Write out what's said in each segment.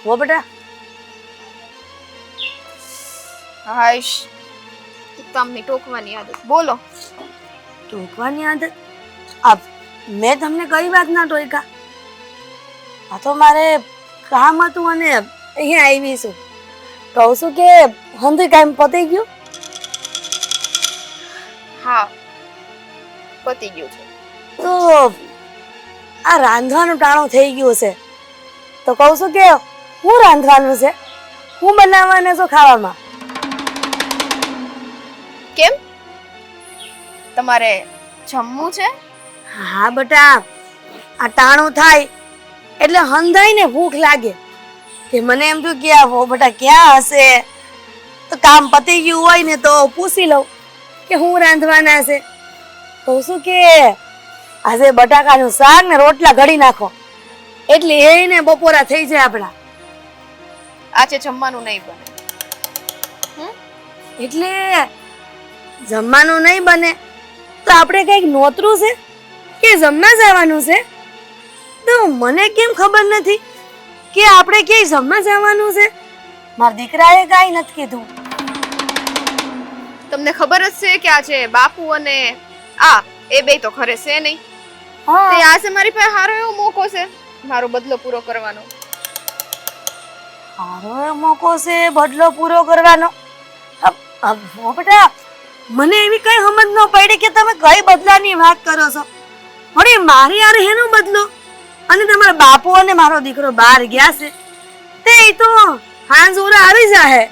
હો બેટા. હાઈશ તમને ટોકવાની આદત. બોલો. ટોકવાની આદત? આ મેં તમને કઈ વાત ના ટોયકા? આ તો મારે કામ હતું અને અહીંયા આવી છું. કહું છું કે હંધુય કામ પતી ગયું? હા પતી ગયું છે. તો આ રાંધવાનું ટાણું થઈ ગયું છે તો કહું છું કે હું રાંધવાનું છે, હું બનાવવાને છું ખાવામાં. કેમ તમારે જમવું છે? હા બેટા, આ ટાણું થાય એટલે હંધાઈ ને ભૂખ લાગે કે મને એમ થયું કે આ વો બેટા ક્યાં હશે, તો કામ પતી ગયું હોય ને તો પૂછી લઉં કે હું રાંધવાના છે. કહું છું કે આજે બટાકાનું શાક ને રોટલા ઘડી નાખો એટલે એને બપોરા થઈ જાય આપણા. આજે જમવાનું નહીં બને. એટલે જમવાનું નહીં બને તો આપણે કઈક નોતરું છે કે જમવા જવાનું છે? તો મને કેમ ખબર નથી કે આપણે ક્યાંય જમવા જવાનું છે? મારા દીકરાએ કાંઈ નથી કીધું. તમને ખબર જ છે કે આજે બાપુ અને આ એ બે તો ઘરે છે નહીં. હા તે આજે મારી પાસે હારો એવો મોકો છે મારો બદલો પૂરો કરવાનો. સારો એવો મોકો છે બદલો પૂરો કરવાનો. બેટા મને એવી કઈ સમજ ન પડી કે તમે કઈ બદલાની વાત કરો છો. વળી મારી યાર એનો બદલો અને તમારા બાપુ અને મારો દીકરો બહાર ગયા છે તે તો હાંજ ઓરા આવી જાહે.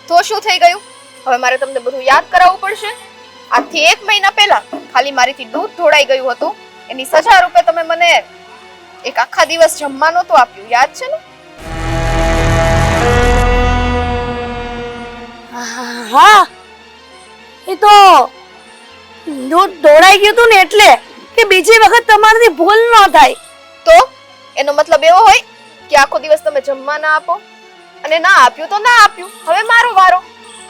તો શું થઈ ગયું? હવે મારે તમને બધું યાદ કરાવવું પડશે? આજથી 1 મહિના પહેલા ખાલી મારીથી દૂધ ઢોળાઈ ગયું હતું, એની સજા રૂપે તમે મને એક આખા દિવસ જમવા નહોતું આપ્યું, યાદ છે ને? હા એ તો દૂધ ઢોળાઈ ગયું હતું ને એટલે કે બીજી વખત તમારાથી ભૂલ ન થાય. તો એનો મતલબ એવો હોય કે આખો દિવસ તમે જમવા ના આપો અને ના આપ્યું તો ના આપ્યું, હવે મારો વારો.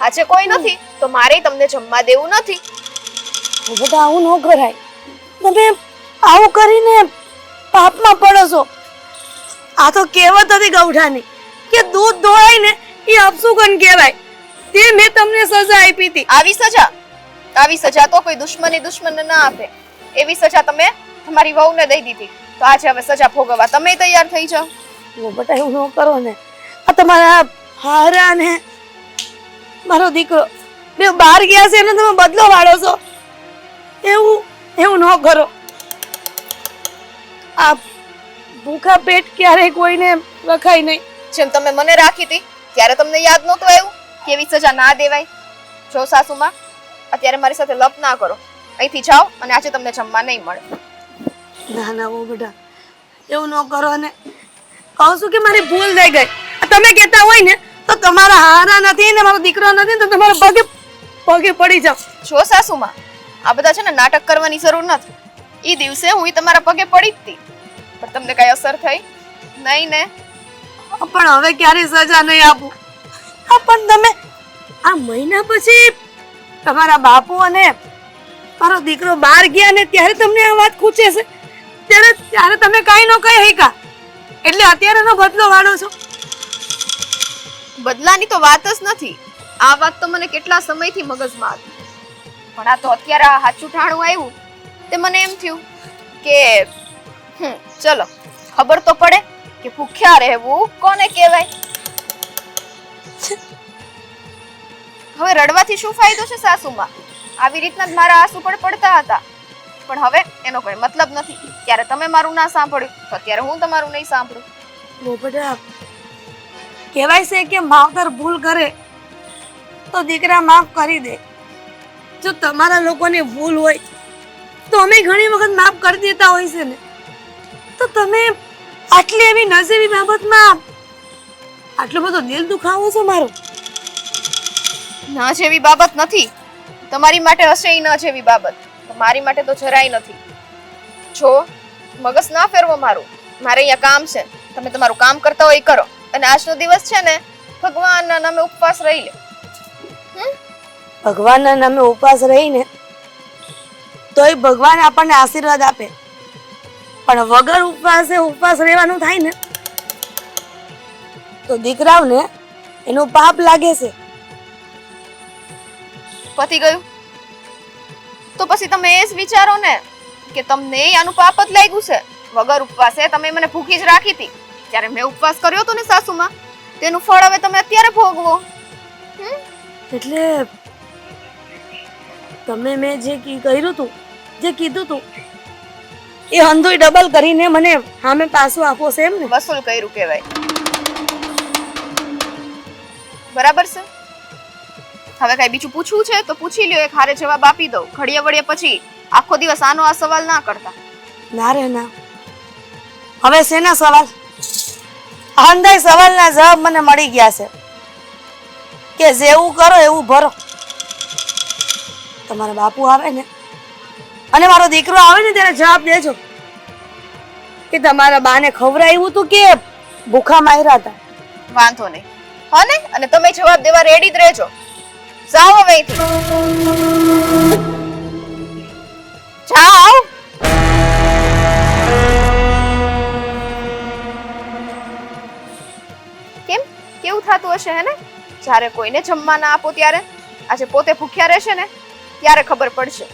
આજે કોઈ નથી તો મારે તમને જમવા દેવું નથી. બધા આવું ન કરાય. તમે આવું કરીને પાપમાં પડો છો. આ તો કહેવત હતી ગૌઠાની કે દૂધ ઢોળાય ને એ અપશુકન કહેવાય. તે મેં તમને સજા આપી હતી. આવી સજા તો કોઈ દુશ્મનને ના આપે. એવી સજા તમે તમારી વહુને દઈ દીધી, તો આજે હવે સજા ભોગવવા તમે તૈયાર થઈ જાઓ. બેટા એવું ન કરો ને. આ તમારા હારા ને મારો દીકરો બે બહાર ગયા છે એને તમે બદલો વાળો છો. એવું ન કરો. આ ભૂખા પેટ ક્યારેય કોઈને રખાય નહીં. જેમ તમે મને રાખી હતી ત્યારે તમને યાદ નહોતું આવ્યું કે એવી સજા ના દેવાય? જો સાસુમાં, અત્યારે મારી સાથે લપ ના કરો. અહીંથી જાઓ અને આજે તમને જમવા નહીં મળે. ના ના ઓ બેટા એવું ન કરો ને. કહું છું કે મારી ભૂલ થઈ ગઈ. તમે કહેતા હોય ને તો તમારા હારા નથી ને મારો દીકરો નથી તો તમારા પગે પડી જાવ. જો સાસુમાં, આ બધા છે ને નાટક કરવાની જરૂર નથી. એ દિવસે હું તમારા પગે પડી જ હતી પણ તમને કઈ અસર થઈ નહીં ને? પણ હવે ક્યારે સજા નહીં આપું. પણ તમે આ મહિના પછી તમારા બાપુ અને મારો દીકરો બહાર ગયા ને ત્યારે તમને આ વાત ખૂચે છે. ત્યારે તમે કાઈ ન કહી શકા એટલે અત્યારે નો બદલો વાળો છો. બદલાની તો વાત જ નથી. આ વાત તો મને કેટલા સમયથી મગજમાં હતી પણ આ તો અત્યારે આ સાચું ઠાણું આવ્યું તે મને એમ થયું કે ચલો ખબર તો પડે કે ભૂખ્યા રહેવું કોને કહેવાય. હવે રડવાથી શું ફાયદો છે સાસુમાં? આવી રીતના જ મારા આંસુ પણ પડતા હતા પણ હવે એનો કોઈ મતલબ નથી. ત્યારે તમે મારું ના સાંભળ્યું તો અત્યારે હું તમારું નહીં સાંભળું. બેટા કહેવાય છે કે માવતર ભૂલ કરે તો દીકરા માફ કરી દે. જો તમારા લોકોની ભૂલ હોય તો અમે ઘણી વખત માફ કરી દેતા હોય છે ને, તો તમે આટલી એવી નજીવી બાબતમાં આટલું બધું દિલ દુખાવો છો મારું? ના જેવી બાબત નથી. તમારી માટે હશે ઈ ન જેવી બાબત, મારી માટે તો જરાય નથી. જો મગજ ના ફેરવો મારું. મારે અહીંયા કામ છે, તમે તમારું કામ કરતા હોય કરો. અને આજનો દિવસ છે ને ભગવાનના નામે ઉપવાસ રહી લે. ભગવાનના નામે ઉપવાસ રહીને તોય ભગવાન આપણને આશીર્વાદ આપે. પણ વગર ઉપવાસે ઉપવાસ રહેવાનું થાય ને તો દીકરાઓને એનું પાપ લાગે છે. પતી ગયું તો પછી તમે એ જ વિચારો ને કે તમને આનું પાપ જ લાગ્યું છે. વગર ઉપવાસે તમે મને ભૂખી જ રાખી હતી. ત્યારે મેં ઉપવાસ કર્યો હતો ને સાસુમાં, તેનું ફળ હવે તમે અત્યારે ભોગવો. એટલે તમે મેં જે કર્યું હતું, જે કીધું હતું એ હંધુય ડબલ કરીને મને સામે પાછું આપો છે એમ ને? વસૂલ કર્યું કહેવાય. બરાબર છે. હવે કઈ બીજું પૂછવું છે તો પૂછી લ્યો, એક હારે જવાબ આપી દઉં. ઘડીએ વળીએ પછી આખો દિવસ આનો આ સવાલ ના કરતા. ના રે ના, હવે શેના સવાલ? હંધાય સવાલના જવાબ મને મળી ગયા છે કે જેવું કરો એવું ભરો. તમારા બાપુ આવે ને અને મારો દીકરો આવે ને ત્યારે જવાબ દેજો કે તમારા બાને ખવડાવ્યું હતું કે ભૂખા માર્યા હતા. વાંધો નહીં, હા ને? અને તમે જવાબ દેવા રેડી જ રહેજો. જાઓ હવે અહીંથી. જાઓ. કેમ કેવું થતું હશે હે ને? જ્યારે કોઈને જમવા ના આપો ત્યારે, આજે પોતે ભૂખ્યા રહેશે ને ત્યારે ખબર પડશે.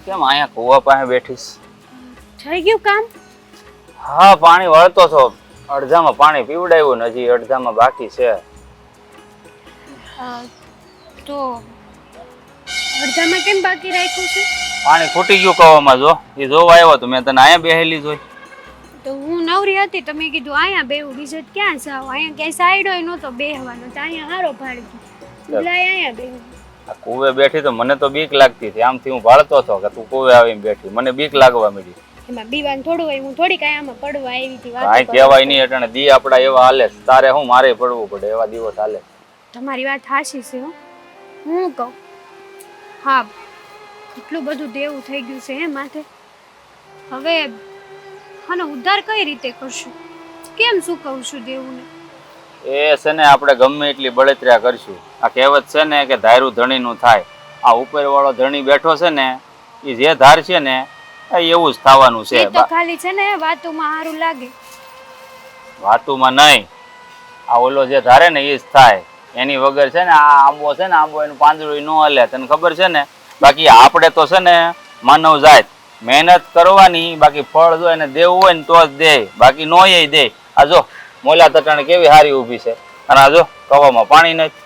કેમ અહીંયા કુવા પાસે બેઠીશ? થઈ ગયું કામ? હા, પાણી વળતો હતો. અડધામાં પાણી પીવડાવ્યું ને હજી અડધામાં બાકી છે. તો અડધામાં કેમ બાકી રાખ્યું છે? પાણી ફૂટી ગયું કવામાં. જો એ જોવા આવ્યો તો મેં તને અહીંયા બેહેલી જોઈ. તો હું નવરી હતી તો મેં કીધું અહીંયા બેહું, બીજે ક્યાં જાવ? અહીંયા ક્યાંય સાઈડ હોય નહોતો બેહવાનો, તો અહીંયા હારો ભાડકી બોલાય અહીંયા બેહું. આ કુવે બેઠી તો મને તો બીક લાગતી હતી. આમથી હું ભાળતો હતો કે તું કુવે આવીને બેઠી, મને બીક લાગવા માંડી. એમાં બીવાનું થોડું હોય, હું થોડીક આયામાં પડવા આવી હતી. કાંઈ કહેવાય નહીં એટલે દી આપડા એવા હાલે. તારે હું મારે પડવું પડે એવા દિવસ હાલે. તમારી વાત હાચી છે. હું કહું, હા, એટલું બધું દેવું થઈ ગયું છે હે માથે. હવે આનો ઉદ્ધાર કઈ રીતે કરશું? કેમ શું કહું છું દેવુંને? એ છે ને આપણે ગમે એટલી બળતરા કરશું. આ કહેવત છે ને કે ધાર્યું ધણીનું થાય. આ ઉપર વાળો ધણી બેઠો છે ને એ જે ધાર છે ને એવું જ થવાનું છે. એ તો ખાલી છે ને વાતોમાં સારું લાગે. વાતુમાં નહીં, આ ઓલો જે ધારે ને એ જ થાય. એની વગર છે ને આ આંબો છે ને, આંબો એનું પાંદડું ન હલે, તને ખબર છે ને? બાકી આપણે તો છે ને માનવ જાત મહેનત કરવાની, બાકી ફળ જો એને દેવું હોય ને તો જ દે, બાકી નો એ દે. આ જો મોલા તટાણે કેવી હારી ઊભી છે, અને આ જો કવામાં પાણી નથી.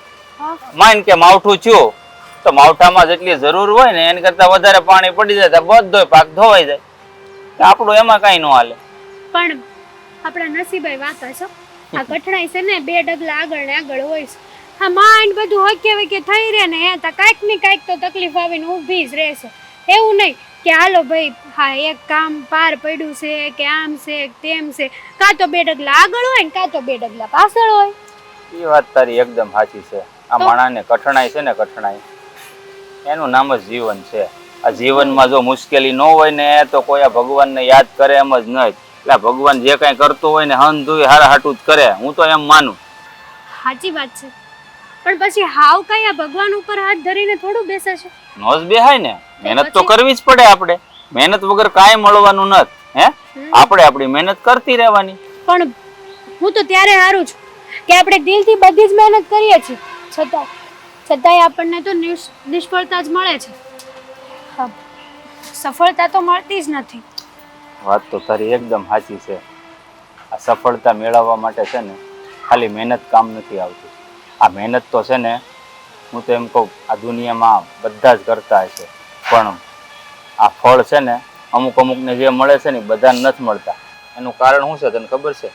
માન કે માવઠું થયું તો માવઠામાં જેટલી જરૂર હોય ને એની કરતા વધારે પાણી પડી જાય તો બધો પાક ધોવાઈ જાય. આપણું એમાં કઈ ન હાલે. પણ આપણા નસીબાઈ વાત હશે. આ કઠણાઈ છે ને બે ડગલા આગળ ને આગળ હોય છે. હા, માઇન્ડ બધું હકે કે થઈ રહે ને એ તો કાંઈક ને કાંઈક તો તકલીફ આવીને ઊભી જ રહેશે. એવું નહીં કે હાલો ભાઈ, હા એક કામ પાર પડ્યું છે કે આમ છે તેમ છે. કાં તો બે ડગલા આગળ હોય ને કાં તો બે ડગલા પાછળ હોય. એ વાત તારી એકદમ સાચી છે. આ માણસને કઠણાઈ છે ને, કઠણાઈ એનું નામ જ જીવન છે. આ જીવનમાં જો મુશ્કેલી ન હોય ને તો કોઈ આ ભગવાનને યાદ કરે એમ જ નહીં. એટલે ભગવાન જે કઈ કરતો હોય ને હન ધુઈ હારા હાટું જ કરે. હું તો એમ માનું. સાચી વાત છે, પણ પછી હાવ કઈ આ ભગવાન ઉપર હાથ ધરીને થોડું બેસે છે? નો જ બેહાય ને. મહેનત તો કરવી જ પડે. આપણે મહેનત વગર કાંઈ મળવાનું નથી. હે, આપણે આપણી મહેનત કરતી રહેવાની. પણ હું તો ત્યારે હારું છું કે આપણે દિલથી બધી જ મહેનત કરીએ છીએ, છતાંય આપણને તો નિષ્ફળતા જ મળે છે. સફળતા તો મળતી જ નથી. વાત તો તારી એકદમ સાચી છે. આ સફળતા મેળવવા માટે છે ને ખાલી મહેનત કામ નથી આવતી. આ મહેનત તો છે ને, હું તો એમ કહું આ દુનિયામાં બધા જ કરતા હશે, પણ આ ફળ છે ને અમુક અમુકને જે મળે છે ને બધાને નથી મળતા. એનું કારણ શું છે તને ખબર છે?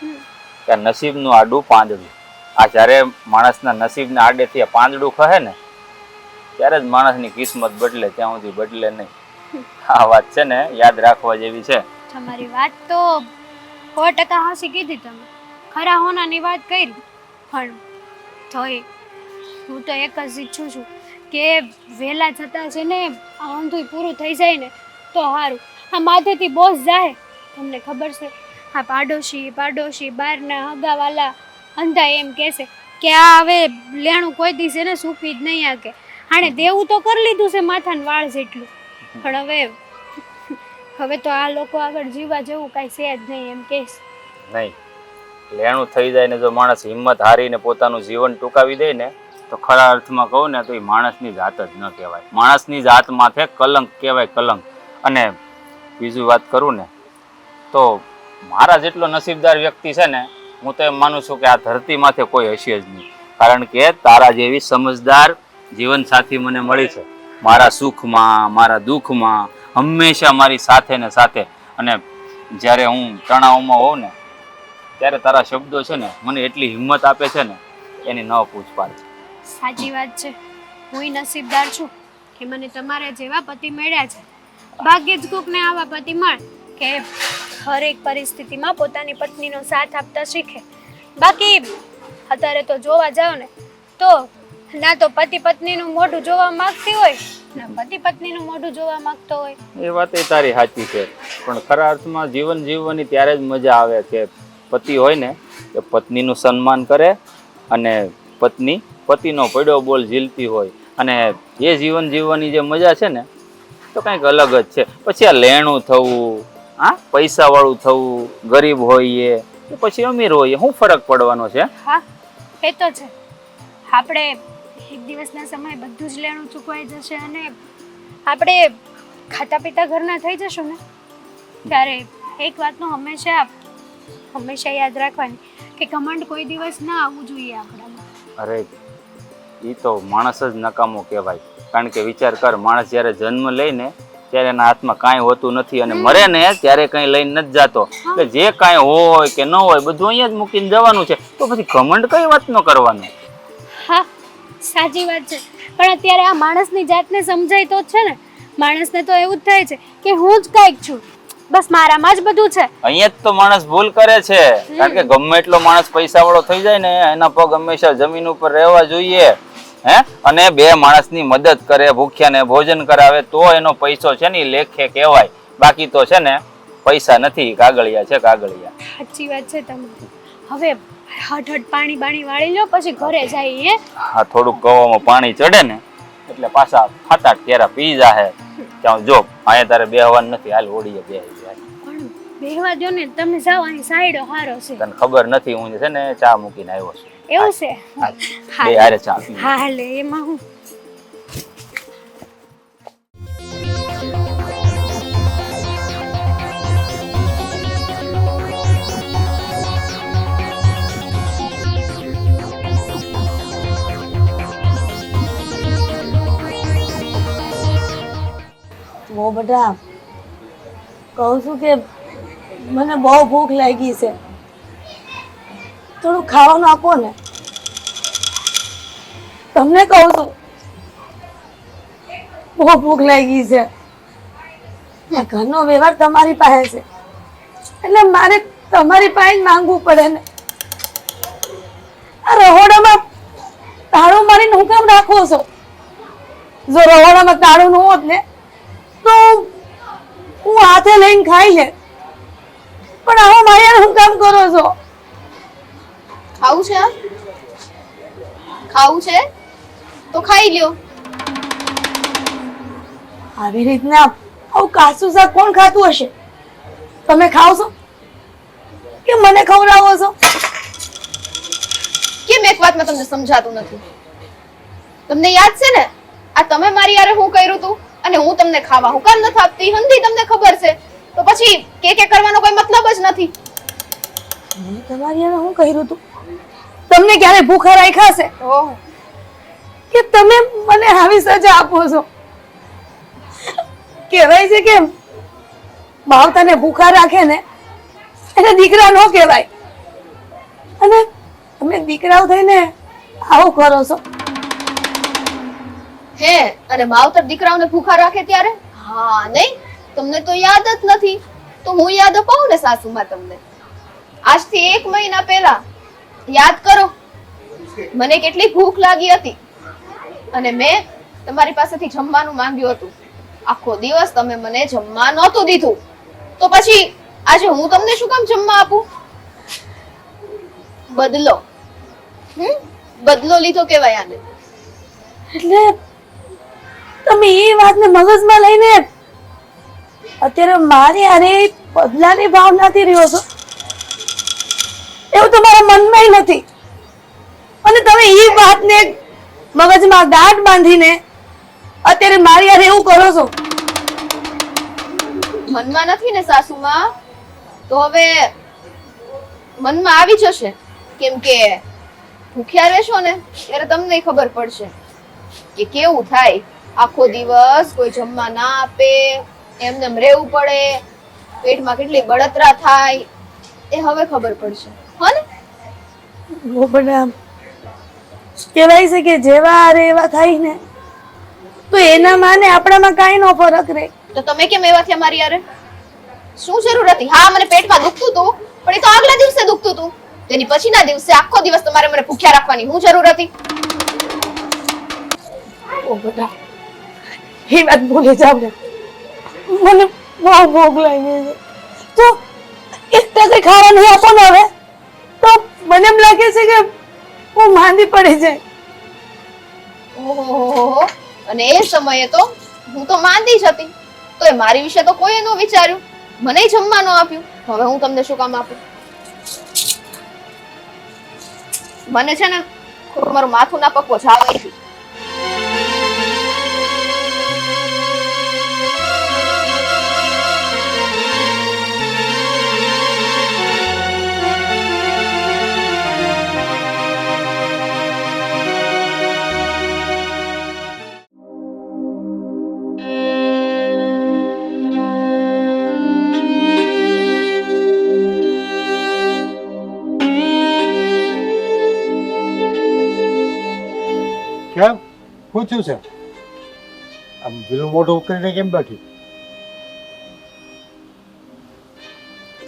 કે નસીબનું આડું પાંદડું. આ જ્યારે માણસના નસીબના આડેથી આ પાંદડું ખહે ને ત્યારે જ માણસની કિસ્મત બદલે, ત્યાં સુધી બદલે નહીં. આ વાત છે ને યાદ રાખવા જેવી છે. તમારી વાત તો 100% હાસી કીધી તમે. ખરા હોનાની વાત કરી, પણ તોય હું તો એક જ ઈચ્છું છું કે વહેલા જતાં છે ને આ ઊંધું પૂરું થઈ જાય ને તો સારું. આ માથેથી બોસ જાય. તમને ખબર છે આ પાડોશી બહારના હગાવાલા અંધા એમ કહેશે કે આ હવે લેણું કોઈ દિવસે ને સૂકવી જ નહીં આકે. આણે દેવું તો કરી લીધું છે માથાના વાળ જેટલું, પણ હવે તો આ લોકો આગળ જીવવા જેવું કાંઈ છે જ નહીં એમ કહેશ. નહીં, લેણું થઈ જાય ને જો માણસ હિંમત હારીને પોતાનું જીવન ટૂંકાવી દે ને તો ખરા અર્થમાં કહું ને તો એ માણસની જાત જ ન કહેવાય. માણસની જાત માથે કલંક કહેવાય, કલંક. અને બીજું વાત કરું ને તો મારા જેટલો નસીબદાર વ્યક્તિ છે ને હું તો એમ માનું છું કે આ ધરતી માથે કોઈ હશે જ નહીં. કારણ કે તારા જેવી સમજદાર જીવનસાથી મને મળી છે. મારા સુખમાં મારા દુઃખમાં હંમેશા મારી સાથે ને સાથે. અને જ્યારે હું તણાવમાં હોઉં ને ત્યારે તારા શબ્દો છે ને મને એટલી હિંમત આપે છે ને એની ન પૂછપાર. સાચી વાત છે, હું નસીબદાર છું કે મને તમારા જેવા પતિ મળ્યા છે. ભાગ્યે જ કોકને આવા પતિ મળે કે હરેક પરિસ્થિતિમાં પોતાની પત્નીનો સાથ આપતા શીખે. બાકી અત્યારે તો જોવા જાઓ ને તો ના તો પતિ પત્નીનું મોઢું જોવા માંગતી હોય, ના પતિ પત્નીનું મોઢું જોવા માંગતો હોય. એ વાત એ તારી સાચી છે, પણ ખરા અર્થમાં જીવન જીવવાની ત્યારે જ મજા આવે કે પતિ હોય ને એ પત્નીનું સન્માન કરે અને પત્ની પતિનો પડ્યો બોલ ઝીલતી હોય. અને એ જીવન જીવવાની જે મજા છે ને તો કંઈક અલગ જ છે. પછી આ લેણું થવું, પૈસાવાળું થવું, ગરીબ હોઈએ કે પછી અમીર હોઈએ, શું ફરક પડવાનો છે? હા, એ તો છે. આપણે એક દિવસના સમયે બધું જ લેણું ચૂકવાઈ જશે અને આપણે ખાતા પીતા ઘરના થઈ જશું ને ત્યારે એક વાતનું હંમેશા યાદ રાખવાની કે ઘમંડ કોઈ દિવસ ના આવવું જોઈએ આપણામાં. અરે એ તો માણસ જ નકામો કહેવાય. કારણ કે વિચાર કર, માણસ જ્યારે જન્મ લઈને ત્યારે એના હાથમાં કાંઈ હોતું નથી અને મરે ને ત્યારે કંઈ લઈને નથી જતો. એટલે જે કાંઈ હોય કે ન હોય બધું અહીંયા જ મૂકીને જવાનું છે. તો પછી ઘમંડ કઈ વાતનો કરવાનો? હા, સાચી વાત છે, પણ અત્યારે આ માણસની જાતને સમજાય તો જ છે ને. માણસને તો એવું જ થાય છે કે હું જ કાંઈક છું, બસ મારામાં જ બધું છે. અહીંયા જ તો માણસ ભૂલ કરે છે. કારણ કે ગમે એટલો માણસ પૈસા વાળો થઈ જાય ને એના પગ હંમેશા જમીન ઉપર રહેવા જોઈએ. અને બે માણસની મદદ કરે, ભૂખ્યાને ભોજન કરાવે તો એનો પૈસો છે ને લેખે કહેવાય. બાકી તો છે ને પૈસા નથી, કાગળિયા છે, કાગળિયા. સાચી વાત છે તમારી. હવે હટ પાણી વાળી લો પછી ઘરે જઈએ. હા, થોડુંક કવામાં પાણી ચડે ને એટલે પાછા 7-8 કેરા પી જાહે. ત્યાં જો અહીંયા તારે બેહવાનું નથી, હાલ ઓડીએ બેહી જાય. પણ બેહવા દો ને, તમે જાઓ, અહીં સાઈડો હારો છે. તને ખબર નથી હું છે ને ચા મૂકીને આવ્યો છું. એવું છે? બે હારે ચા. હા, લે એમાં હું. ઓ બેટા, કહું છું કે મને બહુ ભૂખ લાગી છે, થોડું ખાવાનું આપો ને. તમને કહું છું બહુ ભૂખ લાગી છે. આ ઘરનો વ્યવહાર તમારી પાસે છે એટલે મારે તમારી પાસે જ માંગવું પડે ને. આ રહોડામાં તાળું મારીને હું કામ રાખો છો? જો રહોડામાં તાળું ન હોત ને તો હું હાથે લઈને ખાઈ લે, પણ આવો માયા હું કામ કરો છો? ખાવું છે? ખાવું છે તો ખાઈ લ્યો. આવી રીતના આવું કાચું શાક કોણ ખાતું હશે? તમે ખાવ છો કે મને ખવડાવો છો? કેમ એક વાતમાં તમને સમજાતું નથી? તમને યાદ છે ને આ તમે મારી યારે હું કર્યું તું અને હું તમને ખાવા હું કામ નથી આપતી? હંધી તમને ખબર છે તો પછી કે કરવાનો કોઈ મતલબ જ નથી. મેં તમારી યારે હું કર્યું તું? તમને ક્યારે ભૂખા રાખ્યા છે ઓહ, કે તમે મને આવી સજા આપો છો? કહેવાય છે કે બાવતાને ભૂખા રાખે ને એને દીકરા ન કહેવાય, અને તમે દીકરાઓ થઈને આવું કરો છો. હે અને માવતર દીકરાઓને ભૂખા રાખે ત્યારે? હા નહીં, તમને તો યાદ જ નથી. તો હું યાદ અપાવું ને સાસુમાં તમને. આજથી 1 મહિના પહેલા યાદ કરો, મને કેટલી ભૂખ લાગી હતી અને મેં તમારી પાસેથી જમવાનું માંગ્યું હતું. આખો દિવસ તમે મને જમવા નહોતું દીધું, તો પછી આજે હું તમને શું કામ જમવા આપું? બદલો. બદલો લીધો કેવાય આને. એટલે તમે એ વાતને મગજમાં લઈને અત્યારે મારી અરે બદલાની ભાવનાથી રહ્યો છો, એવું તો મારા મનમાં નથી. અને તમે એ વાતને મગજમાં ગાંઠ બાંધીને અત્યારે મારી અરે એવું કરો છો. મનમાં નથી ને સાસુમાં, તો હવે મનમાં આવી જશે. કેમ કે ભૂખ્યા રહેશો ને ત્યારે તમને ખબર પડશે કે કેવું થાય. આખો દિવસ કોઈ જમવા ના આપે, એમને એમ રહેવું પડે, પેટમાં કેટલી બળતરા થાય, એ હવે ખબર પડશે. હો ને? બધા કહેવાય છે કે જેવા હારે એવા થાય ને, તો એના માને આપણામાં કાંઈ નો ફરક રહે. તો તમે કેમ એવા થયા મારી યારે? શું જરૂર હતી? હા, મને પેટમાં દુખતું હતું, પણ એ તો આગલા દિવસે દુખતું હતું. તેની પછીના દિવસે આખો દિવસ તમારે મને ભૂખ્યા રાખવાની શું જરૂર હતી? ઓ બધા એ વાત ભૂલી જાવ ને, મને બહુ ભૂખ લાગી છે. તો એક ટકે ખાવા નહીં આપો ને હવે, તો મને એમ લાગે છે કે હું માંદી પડી જાય. ઓહો, અને એ સમયે તો હું તો માંદી જ હતી, તો એ મારી વિશે તો કોઈએ ન વિચાર્યું, મને જમવાનું આપ્યું. હવે હું તમને શું કામ આપું? મને છે ને મારું માથું ના પકવો જાવ અહીંથી. કેમ પૂછ્યું છે? આમ પેલું મોઢું કરીને કેમ બેઠી?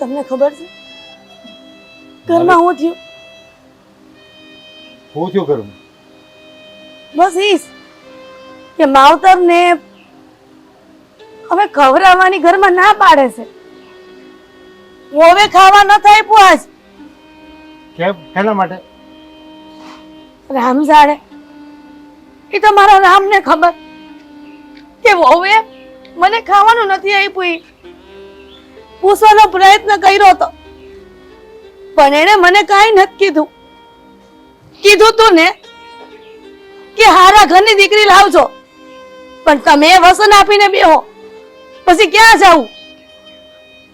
તમને ખબર છે ઘરમાં હું થયું? હું થયું કરું? બસ ઈસ કે માવતર ને હવે ખવડાવવાની ઘરમાં ના પાડે છે. હું હવે ખાવા ન થાય પૂછ. કેમ? એના માટે? રામ જાણે, એ તો મારા રામને ખબર કે વહુએ મને ખાવાનું નથી આપ્યું. પૂછવાનો પ્રયત્ન કર્યો હતો, પણ એને મને કાંઈ નથી કીધું. કીધું તું ને કે હારા ઘરની દીકરી લાવજો, પણ તમે વસન આપીને બેહો, પછી ક્યાં જાવું?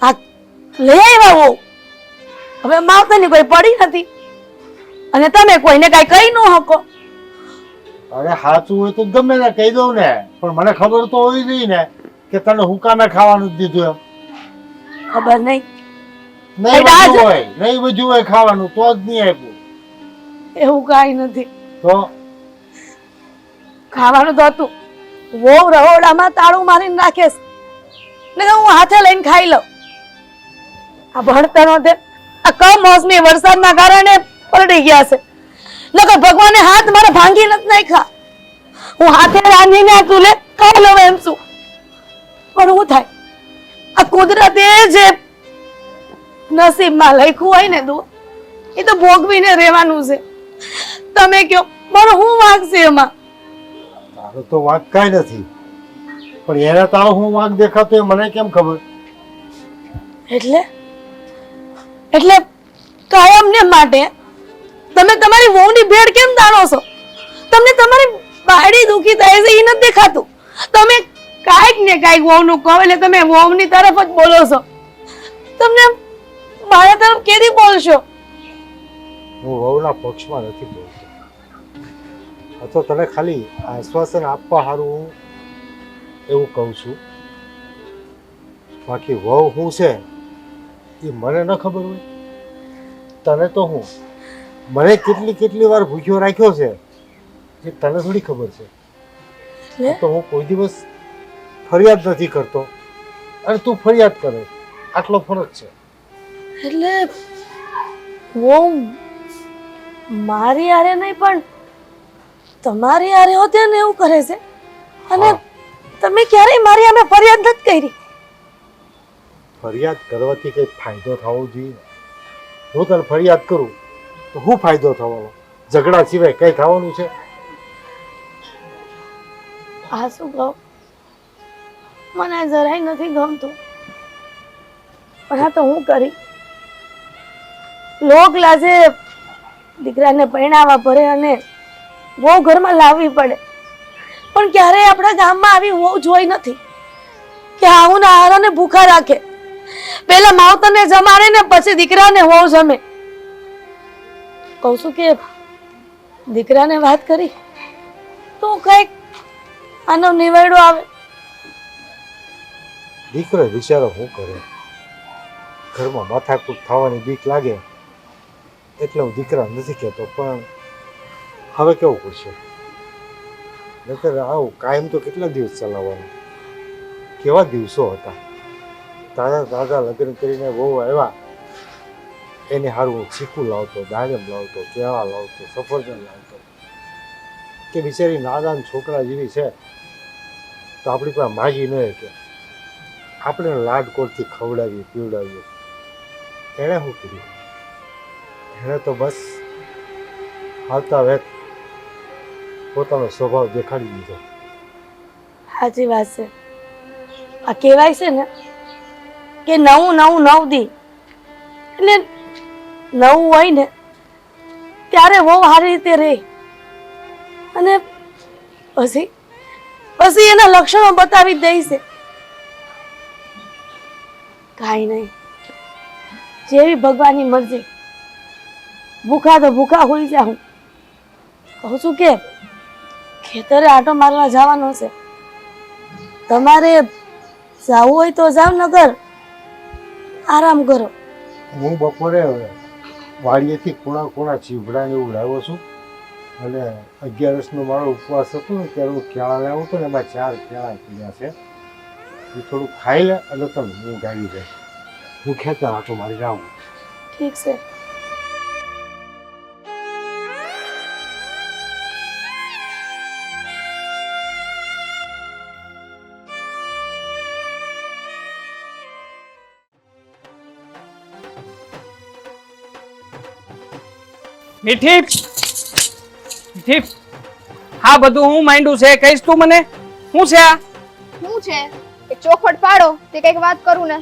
આ લઈ આવ્યા હોવ, હવે માવતરની કોઈ પડી નથી, અને તમે કોઈને કાંઈ કહી ન શકો. અરે સાચું હોય તો ગમે ને કહી દઉં ને, પણ મને ખબર તો હોય નહીં ને કે તને હું કામે ખાવાનું જ દીધું એમ. ખબર નહીં, નહીં બધું હોય, નહીં બધું હોય ખાવાનું, તો જ નહીં આપ્યું. એવું કાંઈ નથી. તો ખાવાનું તો હતું, વહુ રહોડામાં તાળું મારીને રાખે છે ને હું હાથે લઈને ખાઈ લઉં. આ ભણતર તે આ કમોસમી વરસાદના કારણે પલટી ગયા છે, નકર ભગવાને હાથ મારા ભાંગી નથી નાખ્યા. હું હાથે રાંધીને આ ચૂલે ખાઈ લઉં એમ છું, પણ શું થાય? આ કુદરતે જે નસીબમાં લખ્યું હોય ને દુઃખ, એ તો ભોગવીને રહેવાનું છે. તમે કયો મારો શું વાંક છે એમાં? તારો તો વાંક કાંઈ નથી, પણ એને તારો હું વાંક દેખાતો એ મને કેમ ખબર? એટલે કાયમ ને માટે તમે તમારી વહુની ભેડ કેમ તાણો છો? તમને તમારી બાયડી દુખી થાય છે એ નથી દેખાતું? તમે કાંઈક ને કાંઈક વહુનું કહો એટલે તમે વહુની તરફ જ બોલો છો. તમને મારા તરફ કેદી બોલશો? હું વહુના પક્ષમાં નથી બોલતો. આ તો તને ખાલી આશ્વાસન આપવા સારું હું એવું કહું છું. બાકી વહુ શું છે એ મને ન ખબર હોય? તને તો હું મને કેટલી વાર ભૂખ્યો રાખ્યો છે એ તને થોડી ખબર છે. તો હું કોઈ દિવસ ફરિયાદ નથી કરતો અને તું ફરિયાદ કરે, આટલો ફરક છે. એટલે વહુ મારી હારે નહીં પણ તમારી હારે હોતે ને એવું કરે છે, અને તમે ક્યારેય મારી સામે ફરિયાદ નથી કરી. ફરિયાદ કરવાથી કંઈ ફાયદો થવો જોઈએ. હું તને ફરિયાદ કરું તો શું ફાયદો થવાનો? ઝઘડા સિવાય કંઈ થવાનું છે? આ શું કહું, મને જરાય નથી ગમતું, પણ આ તો હું કરી. લોક લાજે દીકરાને પરણાવવા પડે અને વહુ ઘરમાં લાવવી પડે, પણ ક્યારેય આપણા ગામમાં આવી વહુ જોઈ નથી કે આવું ને હારાને ભૂખા રાખે. પેલા માવતરને જમાડે ને પછી દીકરાને વહુ જમે. કહું છું કે દીકરાને વાત કરી તો કઈક આનો નિવેડો આવે. દીકરો બિચારો શું કરે? ઘરમાં માથાકૂટ થવાની બીક લાગે એટલે હું દીકરા નથી કહેતો, પણ હવે કેવું પડશે? નહીતર આવું કાયમ તો કેટલા દિવસ ચલાવવાનું? કેવા દિવસો હતા, તાજા તાજા લગ્ન કરીને બહુ આવ્યા, એને સારું હું ચીકુ લાવતો, દાડમ લાવતો, કેળા લાવતો, સફરજન લાવતો, કે બિચારી નાદાન છોકરા જેવી છે તો આપણી પાસે માગી ન કે આપણે લાડકોડથી ખવડાવીએ પીવડાવીએ. એણે શું કર્યું? એણે તો બસ હાલતા વેત પોતાનો સ્વભાવ દેખાડી દીધો. સાચી વાત છે. આ કહેવાય છે ને કે નવું નવું નવ દી, એટલે નવું હોય ને ત્યારે બહુ સારી રીતે રહે અને પછી પછી એના લક્ષણો બતાવી દે છે. કાંઈ નહીં, જેવી ભગવાનની મરજી. ભૂખા તો ભૂખા હોઈ જાઉં. કહું છું કે ખેતરે આટો મારવા જવાનો છે, તમારે જવું હોય તો જાવ, નગર આરામ કરો. હું બપોરે વાડીએથી કુણા કુણા ચીભડાને એવું લાવ્યો છું, અને 11નો મારો ઉપવાસ હતો ને ત્યારે હું કેળા લાવ્યો હતો ને એમાં 4 કેળા પીડ્યા છે. એ થોડું ખાઈ લે એટલે તમે હું ગાવી જાય. હું ખેતર આટો મારી જાઉં. ઠીક છે. મીઠી મીઠી, હા બધું હું માંડ્યું છે કહીશ તું મને? શું છે આ? શું છે? એક ચોખવટ પાડો તે કઈક વાત કરું ને.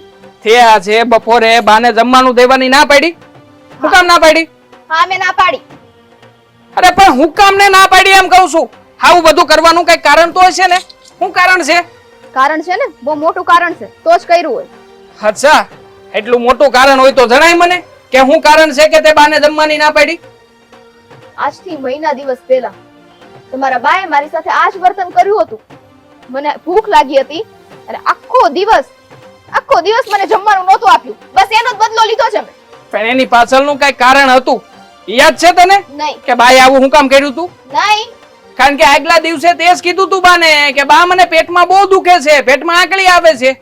થયા છે બપોરે બાને જમવાનું દેવાની ના પાડી. હું કામ ના પાડી? હા મેં ના પાડી. અરે પણ હું કામ ને ના પાડી એમ કહું છું. આવું બધું કરવાનું કઈ કારણ તો હશે ને? શું કારણ છે? કારણ છે ને, બહુ મોટું કારણ છે, તો જ કર્યું હોય. અચ્છા, એટલું મોટું કારણ હોય તો જણાય મને કે શું કારણ છે કે તે બાને જમવાની ના પાડી? આજથી મહિના દિવસ પહેલા તમારા બાએ મારી સાથે આ જ વર્તન કર્યું હતું. મને ભૂખ લાગી હતી અને આખો દિવસ મને જમવાનું નહોતું આપ્યું. બસ એનો જ બદલો લીધો છે મેં. પણ એની પાછળનું કઈ કારણ હતું યાદ છે તને? નહીં. કે બાએ આવું હું કામ કર્યું તું? નહીં. કારણ કે આગલા દિવસે તે જ કીધું તું બાને કે બા મને પેટમાં બહુ દુખે છે, પેટમાં આંકડી આવે છે.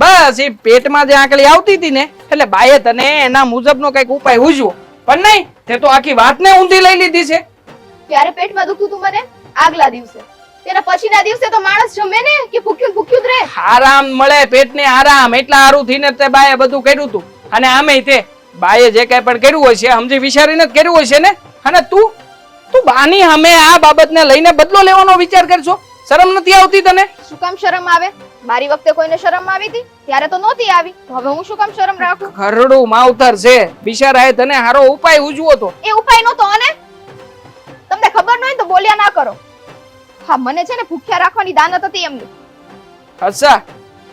બસ એ પેટમાં જે આંકડી આવતી હતી ને એટલે બાએ તને એના મુજબનો કઈક ઉપાય સૂઝ્યો. પણ નહીં, તે તો આખી વાતને ઊંધી લઈ લીધી છે. ત્યારે પેટમાં દુખતું તું મને આગલા દિવસે, તેના પછીના દિવસે તો માણસ જમે ને કે ભૂખ્યું ભૂખ્યું જ રહે. આરામ મળે, પેટને આરામ, એટલા હારું થઈને તે બાએ બધું કર્યું તું. અને આમેય તે બાએ જે કઈ પણ કર્યું હોય છે સમજી વિચારીને જ કર્યું હોય છે ને. અને તું બાની સામે આ બાબતને લઈને બદલો લેવાનો વિચાર કરશો? શરમ નથી આવતી તને? શું કામ શરમ આવે? મારી વખતે કોઈને શરમ આવી હતી? ત્યારે તો નહોતી આવી, તો હવે હું શું કામ શરમ રાખું? ઘરડું માવતર છે, બિચારાએ તને હારો ઉપાય ઉજવો તો. એ ઉપાય નહોતો અને તમને ખબર ન હોય તો બોલ્યા ના કરો. હા, મને છે ને ભૂખ્યા રાખવાની દાનત હતી એમની. અચ્છા,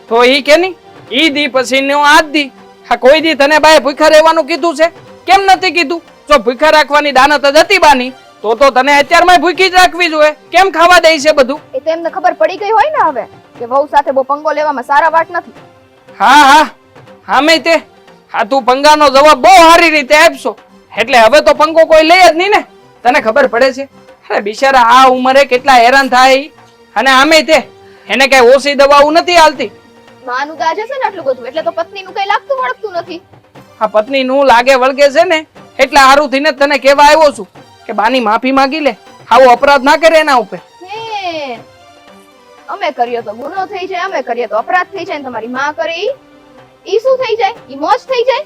તો ઈ કે નહીં? ઈ દી પછી નો આજ દી. હા, કોઈ દી તને બાએ ભૂખ્યા રહેવાનું કીધું છે? કેમ નથી કીધું? જો ભૂખ્યા રાખવાની દાનત જ હતી બાની તો તને અત્યારમાં ભૂખી જ રાખવી જોઈએ. કેમ ખાવા દે છે બધું? એ તો એમને ખબર પડી ગઈ હોય ને હવે કે વહુ સાથે બહુ પંગો લેવામાં સારા વાત નથી. હા, હામે તે હા, તું પંગાનો જવાબ બહુ સારી રીતે આપશો એટલે હવે તો પંગો કોઈ લે જ નહીં ને. તને ખબર પડે છે? અરે બિચારા આ ઉંમરે કેટલા હેરાન થાય. અને આમે તે એને કઈ ઓછી દવાઓ નથી હાલતી. માનું દાજે છે ને આટલું બધું, એટલે તો પત્નીનું કઈ લાગતું વળગતું નથી. આ પત્ની નું લાગે વળગે છે ને એટલે હારું થઈને તને કેવા આવ્યો છું કે બાની માફી માંગી લે, આવો અપરાધ ના કરે એના ઉપર. અમે કરીએ તો ગુનો થઈ જાય, અમે કરીએ તો અપરાધ થઈ જાય, તમારી માં કરે ઈ ઈ શું થઈ જાય? ઈ મોજ થઈ જાય?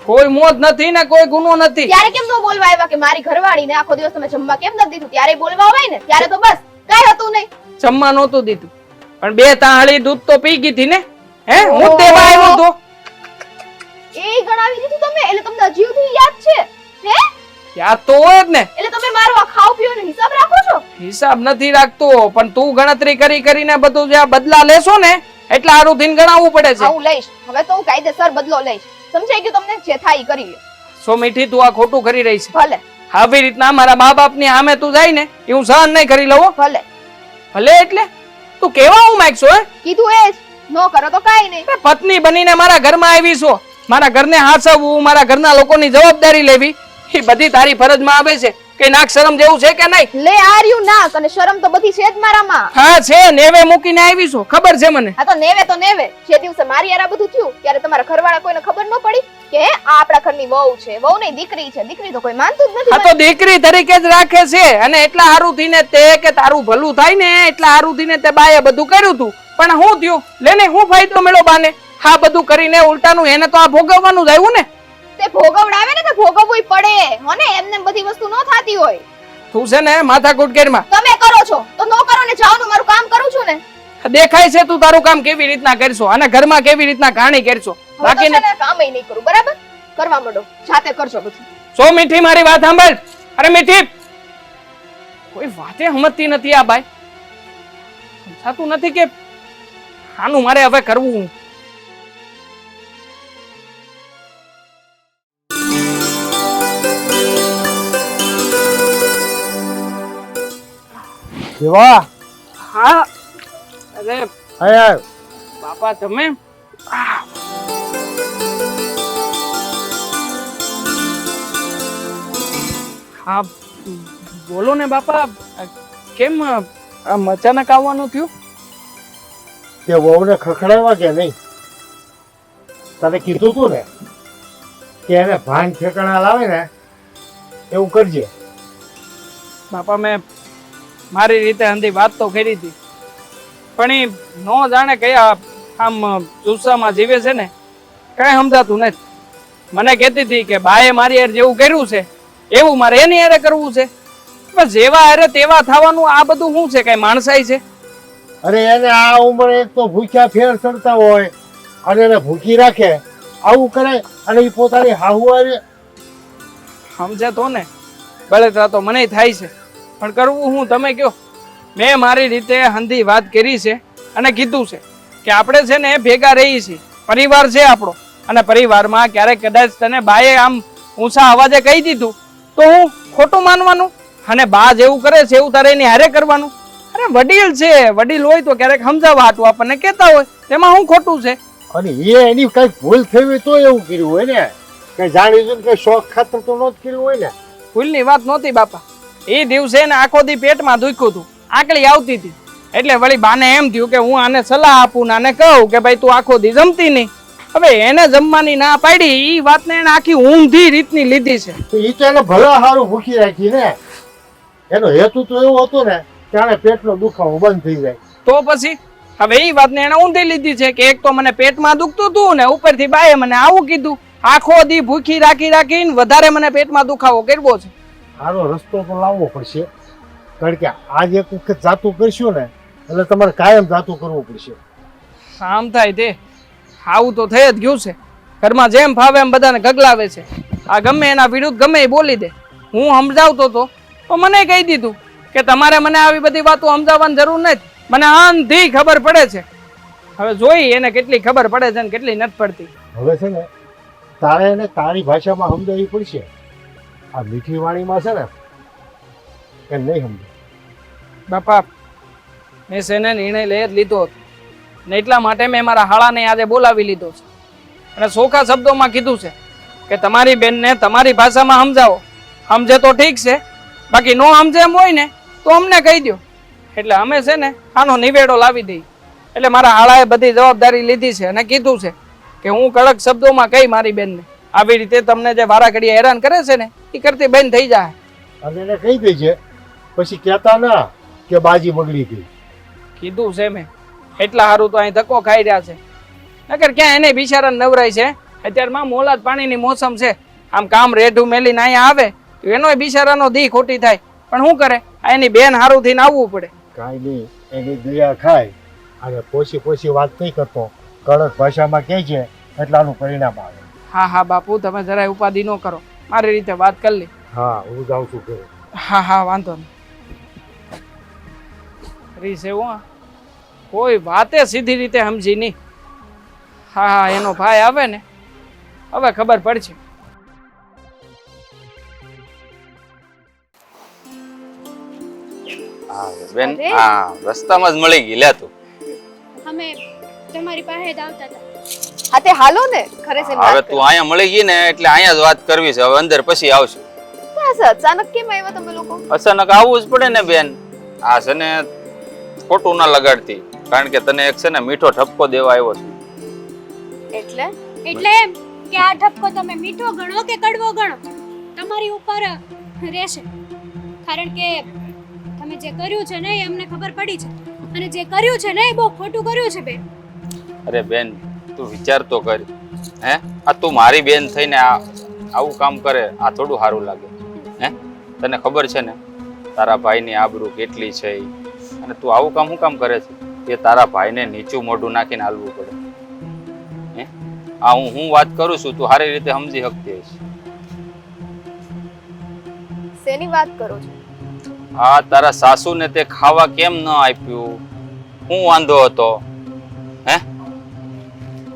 કોઈ મોત નથી ને કોઈ ગુનો નથી. ત્યારે કેમ ન બોલવા આવ્યા કે મારી ઘરવાળીને આખો દિવસ તમે જમવા કેમ નથી દીધું? ત્યારે બોલવા હોય ને, ત્યારે તો બસ કાઈ હતું નહીં. જમવા નહોતું દીધું પણ 2 તાળી દૂધ તો પી ગઈ હતી ને. હે હું તેવા આવ્યો તો એ ગણાવી દીધું તમે, એટલે તમને હજી સુધી યાદ છે? હે? યાદ તો હોય જ ને. એટલે તમે મારો આ ખાવ પીવાનો હિસાબ રાખો છો? હિસાબ નથી રાખતો પણ તું ગણતરી કરી કરીને બધું જે આ બદલા લેશો ને એટલે હારું થઈને ગણાવવું પડે છે. હા, હું લઈશ. હવે તો હું કાયદેસર બદલો લઈશ. સમજાઈ ગયું તમને? જે થાય ઈ કરી લે. સો મીઠી તું આ ખોટું કરી રહી છે. ભલે આવી રીતના મારા મા બાપ ની સામે તું જાય ને એ હું સહન નહીં કરી લઉં. ભલે. ભલે એટલે તું કેવા હું માંગશો? હે કીધું એ જ. નો કરો તો કાઈ નહીં. પત્ની બનીને મારા ઘરમાં આવી છો, મારા ઘરને હાચવવું, મારા ઘરના લોકોની જવાબદારી લેવી, એ બધી તારી ફરજમાં આવે છે કે નાક શરમ જેવું છે કે નહીં? લે આર્યું નાક, અને શરમ તો બધી છે જ મારામાં. હા છે, નેવે મૂકીને આવી છો, ખબર છે મને. આ તો નેવે તો નેવે. જે દિવસે મારી યાર આ બધું થયું ત્યારે તમારા ઘરવાળા કોઈને ખબર ન પડી કે આ આપણા ઘરની વહુ છે? વહુ નહીં, દીકરી છે. દીકરી તો કોઈ માનતું જ નથી. આ તો દીકરી તરીકે જ રાખે છે અને એટલા હારું થઈને તે કે તારું ભલું થાય ને એટલા હારું થઈને તે બાએ બધું કર્યું તું. પણ હું થયું? લેને હું ફાયદો મળ્યો બાને? હા બધું કરીને ઉલટાનું એને તો આ ભોગવવાનું જ આવ્યું ને. તે ભોગવડાવે ને તો ભોગવવું પડે હોને, એમને બધી વસ્તુ ન થાતી હોય. તું છે ને માથાકૂટ કેરમાં તમે કરો છો તો નો કરો ને, જાવ મારું કામ કરું છું ને. દેખાય છે તું તારું કામ કેવી રીતના કરશો અને ઘરમાં કેવી રીતના કહાણી કરશો. બાકી ને કામય નહીં કરું. બરાબર? કરવા માંડો, જાતે કરજો બધું. સો મીઠી મારી વાત સાંભળ. અરે મીઠી, કોઈ વાતે સમજતી નથી આ બાઈ. સમજાતું નથી કે આનું મારે હવે કરવું. કેવા? હા અરે આય બાપા તમે હા બોલો ને બાપા, કેમ આમ અચાનક આવવાનું થયું? તે વહુને ખખડાવ્યા કે નહીં? તને કીધું તું ને કે એને ભાન ઠેકાણા લાવે ને એવું કરજે. બાપા મેં મારી રીતે અંધી વાત તો કરી હતી પણ એ નો જાણે કયા આમ જુસ્સામાં જીવે છે ને કઈ સમજાતું નથી. મને કહેતી હતી કે બાએ મારી હારે જેવું કર્યું છે એવું મારે એની હારે કરવું છે. બસ જેવા હારે તેવા થવાનું આ બધું શું છે? કઈ માણસાઈ છે? અરે એને આ ઉંમરે એક તો ભૂખ્યા ફેર ચડતા હોય અને એને ભૂખી રાખે, આવું કરે અને એ પોતાની હાહુઆરે સમજે તો ને બળતરા તો મને થાય છે પણ કરવું હું? તમે કયો. મેં મારી રીતે હંધી વાત કરી છે અને કીધું છે કે આપણે છે ને ભેગા રહીએ છીએ, પરિવાર છે આપણો, અને પરિવારમાં ક્યારેક કદાચ તને બાએ આમ ઊંચા અવાજે કહી દીધું તો હું ખોટું માનવાનું? અને બા જેવું કરે છે એવું તારે એની હારે કરવાનું? અરે વડીલ છે, વડીલ હોય તો ક્યારેક સમજાવવા હાટું આપણને કહેતા હોય, તેમાં શું ખોટું છે? અને એની કઈ ભૂલ થઈ હોય તો એવું કર્યું હોય ને, કઈ જાણી જોઈને કઈ શોખ ખાતર તો ન જ કર્યું હોય ને. ભૂલની વાત નહોતી બાપા. એ દિવસે ને આખો દી પેટમાં દુખ્યું હતું, આકલી આવતી હતી એટલે વળી બાને એમ થયું કે હું આને સલાહ આપું ને આને કહું કે ભાઈ તું આખો દી જમતી નહીં. હવે એને જમવાની ના પાડી એ વાતને એને આખી ઊંધી રીતની લીધી છે. તો એ તો એને ભલા હારું ભૂખી રાખી ને, એનો હેતુ તો એવો હતો ને કે આને પેટનો દુખાવો બંધ થઈ જાય. તો પછી હવે એ વાતને એને ઊંધી લીધી છે કે એક તો મને પેટમાં દુખતું હતું ને ઉપરથી બાએ મને આવું કીધું. આખો દી ભૂખી રાખી રાખીને વધારે મને પેટમાં દુખાવો કરવો છે. આનો રસ્તો તો લાવવો પડશે, કારણ કે આજ એક વખત જાતું કરશું ને એટલે તમારે કાયમ જાતું કરવું પડશે. આમ થાય તે આવું તો થઈ જ ગયું છે. ઘરમાં જેમ ફાવે એમ બધાને ગગલાવે છે. આ ગમે એના વિરુદ્ધ ગમે એ બોલી દે. હું સમજાવતો તો મને કહી દીધું કે તમારે મને આવી બધી વાતો સમજાવવાની જરૂર નથી, મને અંધી ખબર પડે છે. હવે જોઈ એને કેટલી ખબર પડે છે ને કેટલી નથી પડતી. હવે છે ને તારે એને તારી ભાષામાં સમજાવવી પડશે. આ મીઠી વાણીમાં છે ને કે નહીં સમજે. બાપા મેં સેને નિર્ણય લઈ જ લીધો હતો ને એટલા માટે મેં મારા હાળાને આજે બોલાવી લીધો છે અને સોખા શબ્દોમાં કીધું છે કે તમારી બેનને તમારી ભાષામાં સમજાવો. સમજે તો ઠીક છે, બાકી નો સમજે એમ હોય ને તો અમને કહી દો. એટલે અમે છે ને આનો નિવેડો લાવી દઈએ. એટલે મારા હાળાએ બધી જવાબદારી લીધી છે અને કીધું છે કે હું કડક શબ્દોમાં કહી મારી બેનને આવી રીતે તમને જે વારા ઘડીએ હેરાન કરે છે ને એ કરતી બેન થઈ જાય. અને એને કહી દેજે પછી કહેતા ના કે બાજી બગડી ગઈ. કીધું છે મેં. એટલા સારું તો અહીં ધક્કો ખાઈ રહ્યા છે નકર ક્યાં એને બિચારાને નવરાય છે. અત્યારમાં મોલાદ પાણીની મોસમ છે, આમ કામ રેઢું મેલીને અહીંયા આવે તો એનોય બિચારાનો દી ખોટી થાય. પણ શું કરે, આ એની બેન હારું થઈને આવવું પડે. કાંઈ નહીં, એની દયા ખાય અને પોસી વાત નહીં કરતો, કડક ભાષામાં કહે છે એટલાનું પરિણામ આવે. હા હા બાપુ, તમે જરાય ઉપાધિ ન કરો, મારી રીતે વાત કરી લે. હા, હું જાઉં છું ઘરે. હા હા, વાંધો નહીં. રીસ એવું કોઈ વાતે સીધી રીતે સમજી નહીં. હા હા, એનો ભાઈ આવે ને હવે ખબર પડશે. હા બેન, અરે. હા રસ્તામાં જ મળી ગઈ લે તું. અમે તમારી પાસે જ આવતા હતા. હા તે હાલો ને ઘરે જઈને હવે વાત તું અહીંયા મળી ગઈ ને એટલે અહીંયા જ વાત કરવી છે. હવે અંદર પછી આવશું. કરીએ. અચાનક કેમ આવ્યા તમે લોકો? અચાનક આવવું જ પડે ને બેન. આ છે ને ખોટું ના લગાડતી, કારણ કે તને એક છે ને મીઠો ઠપકો દેવા આવ્યો છું. એટલે એટલે એમ કે આ ઠપકો તમે મીઠો ગણો કે કડવો ગણો તમારી ઉપર રહેશે. કારણ કે તમે જે કર્યું છે ને એ અમને ખબર પડી છે, અને જે કર્યું છે ને એ બહુ ખોટું કર્યું છે બેન. અરે બેન, તું વિચાર તો કર. હે, આ તું મારી બેન થઈને આવું કામ કરે, આ થોડું સારું લાગે? હે, તને ખબર છે ને તારા ભાઈની આબરૂ કેટલી છે ઈ? અને તું આવું કામ શું કામ કરે છે? એ તારા ભાઈને નીચું મોઢું નાખીને હાલવું પડે. હે, આ હું વાત કરું છું, તું સારી રીતે સમજી શકતી હશે. શેની વાત કરો છો? આ તારા સાસુને તે ખાવા કેમ ન આપ્યું? શું વાંધો હતો? હે,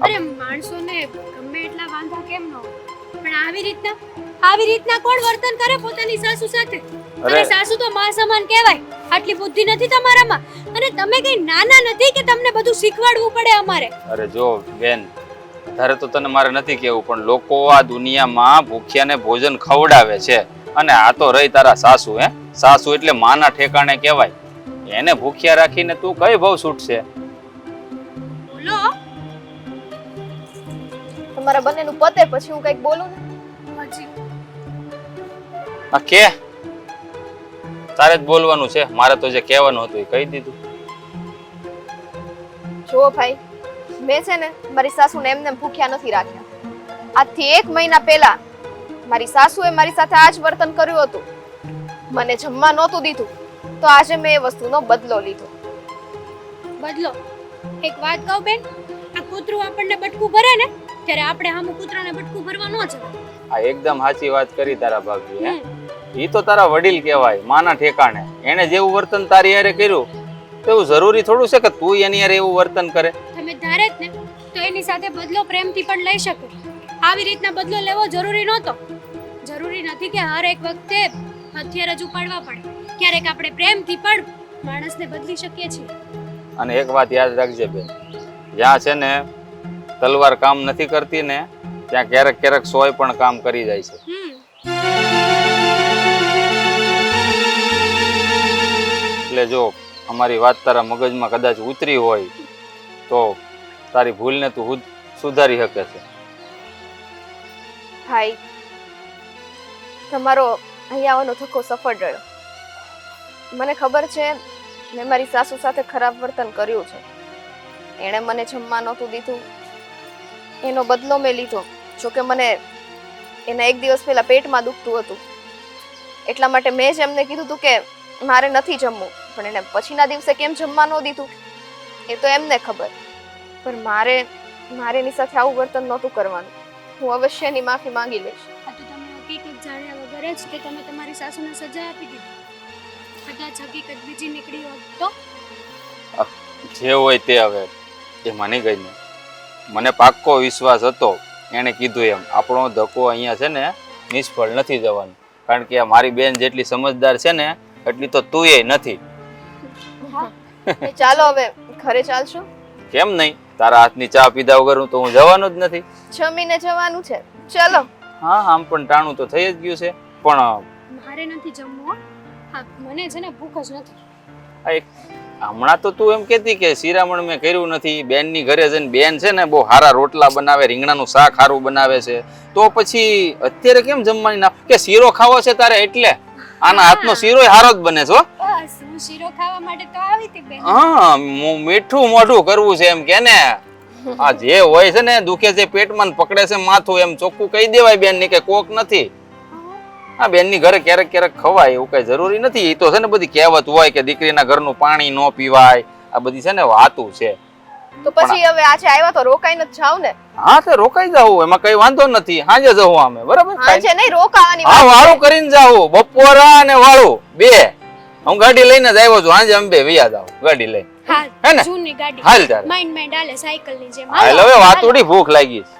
અરે માણસોને ગમે એટલા વાંધા કેમ ન હોય, પણ આવી રીતના કોણ વર્તન કરે પોતાની સાસુ સાથે? અને સાસુ તો માં સમાન કહેવાય. આટલી બુદ્ધિ નથી તમારામાં, અને તમે કઈ નાના નથી કે તમને બધું શીખવાડવું પડે અમારે. અરે જો બેન, વધારે તો તને મારે નથી કેવું, પણ લોકો આ દુનિયામાં ભૂખ્યાને ભોજન ખવડાવે છે. અને આ તો રહી તારા સાસુ. હે, સાસુ એટલે માના ઠેકાણે કહેવાય. એને ભૂખ્યા રાખીને તું કઈ ભાવ છૂટશે? બોલો તમારા બંનેનું પતે પછી હું કઈક બોલું ને. હજી આ કે તારે જ બોલવાનું છે, મારે તો જે કહેવાનું હતું એ કહી દીધું. જુઓ ભાઈ, મેં છે ને મારી સાસુને એમને ભૂખ્યા નથી રાખ્યા. આજથી 1 મહિના પહેલા મારી સાસુએ મારી સાથે આ જ વર્તન કર્યું હતું. મને જમવા નહોતું દીધું, તો આજે મેં એ વસ્તુનો બદલો લીધો. બદલો. એક વાત કહું બેન, આ કૂતરું આપણને બટકું ભરે ને ત્યારે આપણે સામું કૂતરાને બટકું ભરવા ન જવાય. આ એકદમ સાચી વાત કરી તારા ભાભી. હે, ઈ તો તારા વડીલ કહેવાય, માના ઠેકાણે. એને જેવું વર્તન તારી હારે કર્યું તો એવું જરૂરી થોડું છે કે તું એની હારે એવું વર્તન કરે? તમે ધારે જ ને તો એની સાથે બદલો પ્રેમથી પણ લઈ શકો. આવી રીતના બદલો લેવો જરૂરી નહોતો. જરૂરી નથી કે હર એક વખતે હથિયાર જ ઉપાડવા પડે. ક્યારેક આપણે પ્રેમથી પણ માણસને બદલી શકીએ છીએ. અને એક વાત યાદ રાખજે બેન, જ્યાં છે ને તલવાર કામ નથી કરતી ને ત્યાં ક્યારેક ક્યારેક સોય પણ કામ કરી જાય છે. એટલે જો અમારી વાત તારા મગજમાં કદાચ ઉતરી હોય તો તારી ભૂલને તું સુધારી શકે છે. ભાઈ, તમારો અહીંયા આવવાનો ધક્કો સફળ રહ્યો. મને ખબર છે મેં મારી સાસુ સાથે ખરાબ વર્તન કર્યું છે. એણે મને જમવા નહોતું દીધું, એનો બદલો મેં લીધો. જોકે મને એના 1 દિવસ પહેલા પેટમાં દુખતું હતું, એટલા માટે મેં જ એમને કીધું હતું કે મારે નથી જમવું. પણ એને પછીના દિવસે કેમ જમવા ન દીધું એ તો એમને ખબર. પણ મારે એની સાથે આવું વર્તન નહોતું કરવાનું. હું અવશ્ય એની માફી માંગી લઈશ. આ તો તમે હકીકત જાણ્યા વગર જ કે તમે તમારી સાસુને સજા આપી દીધી. કદાચ હકીકત બીજી નીકળી હોત તો? જે હોય તે હવે એ માની ગઈ ને. મને પાક્કો વિશ્વાસ હતો એણે કીધું એમ, આપણો ધક્કો અહીંયા છે ને નિષ્ફળ નથી જવાનું. કારણ કે આ મારી બેન જેટલી સમજદાર છે ને એટલી તો તું એ નથી. ચાલો હવે ઘરે ચાલશો. કેમ નહીં? તારા હાથની ચા પીધા વગર તો હું જવાનું જ નથી. જમીને જવાનું છે. ચલો. હા, આમ પણ ટાણું તો થઈ જ ગયું છે. પણ મારે નથી જમવું હો. હા, મને છે ને ભૂખ જ નથી. હમણાં તો તું એમ કહેતી કે શિરામણ મેં કર્યું નથી. બેનની ઘરે જઈને બેન છે ને બહુ સારા રોટલા બનાવે, રીંગણાનું શાક સારું બનાવે છે, તો પછી અત્યારે કેમ જમવાની ના? કે શીરો ખાવો છે તારે એટલે? આના હાથનો શીરો સારો જ બને છે. બસ હું શીરો ખાવા માટે તો આવી હતી બેન. હા, મીઠું મોઢું કરવું છે એમ કે ને. આ જે હોય છે ને દુખે છે પેટમાં ને પકડે છે માથું એમ ચોખ્ખું કહી દેવાય બેન ની કે કોક નથી. હા બેન ની ઘરે ક્યારેક ક્યારેક ખવાય એવું કઈ જરૂરી નથી. એ તો છે ને બધી કહેવત હોય કે દીકરીના ઘરનું પાણી ન પીવાય. આ બધી છે ને વાતું છે. તો પછી હવે આજે આવ્યા તો રોકાઈને જ જાવ ને. હા તો રોકાઈ જાવ એમાં કઈ વાંધો નથી. હાજે જવું અમે બરાબર. આજે નહીં રોકાવાની હા વાત વાળું છે. કરીને જાવ બપોરા અને વાળું બે. હું ગાડી લઈને જ આવ્યો છું. હાજે અમે બે વૈયા જાવ ગાડી લઈ. હે હા ને? જૂની ગાડી હાલ તારે માઇન્ડ હાલે સાયકલ ની જેમ હાલ હવે વાતુડી ભૂખ લાગી છે.